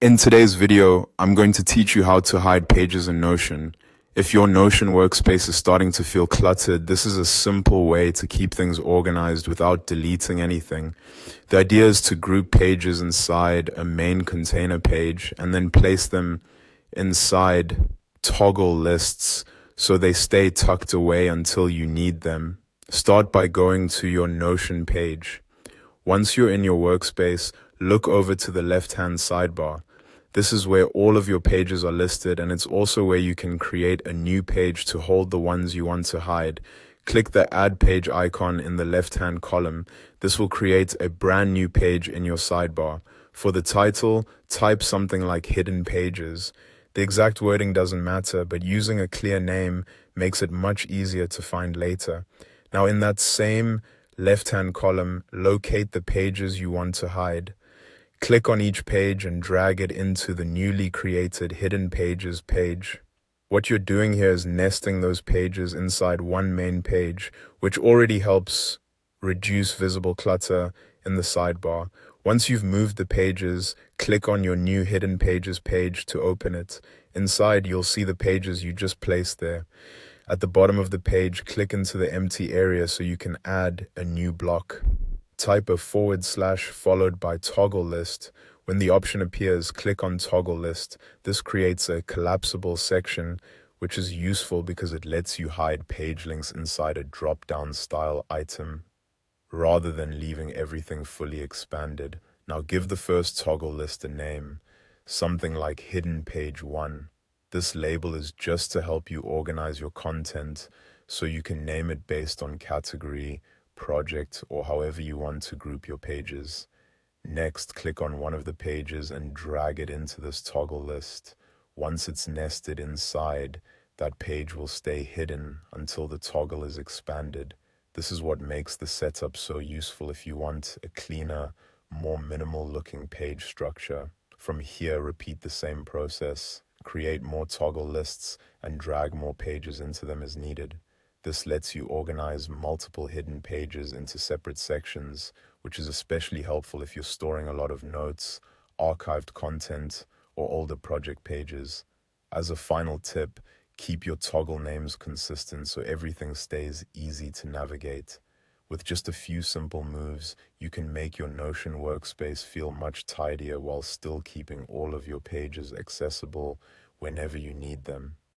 In today's video, I'm going to teach you how to hide pages in Notion. If your Notion workspace is starting to feel cluttered, this is a simple way to keep things organized without deleting anything. The idea is to group pages inside a main container page and then place them inside toggle lists so they stay tucked away until you need them. Start by going to your Notion page. Once you're in your workspace, look over to the left-hand sidebar. This is where all of your pages are listed, and it's also where you can create a new page to hold the ones you want to hide. Click the Add Page icon in the left-hand column. This will create a brand new page in your sidebar. For the title, type something like Hidden Pages. The exact wording doesn't matter, but using a clear name makes it much easier to find later. Now, in that same left-hand column, locate the pages you want to hide. Click on each page and drag it into the newly created Hidden Pages page. What you're doing here is nesting those pages inside one main page, which already helps reduce visible clutter in the sidebar. Once you've moved the pages, click on your new Hidden Pages page to open it. Inside, you'll see the pages you just placed there. At the bottom of the page, click into the empty area so you can add a new block. Type a / followed by toggle list. When the option appears, click on toggle list. This creates a collapsible section, which is useful because it lets you hide page links inside a drop-down style item, rather than leaving everything fully expanded. Now give the first toggle list a name, something like Hidden Page 1. This label is just to help you organize your content, so you can name it based on category, project, or however you want to group your pages. Next, click on one of the pages and drag it into this toggle list. Once it's nested inside, that page will stay hidden until the toggle is expanded. This is what makes the setup so useful if you want a cleaner, more minimal looking page structure. From here, repeat the same process. Create more toggle lists and drag more pages into them as needed. This lets you organize multiple hidden pages into separate sections, which is especially helpful if you're storing a lot of notes, archived content, or older project pages. As a final tip, keep your toggle names consistent so everything stays easy to navigate. With just a few simple moves, you can make your Notion workspace feel much tidier while still keeping all of your pages accessible whenever you need them.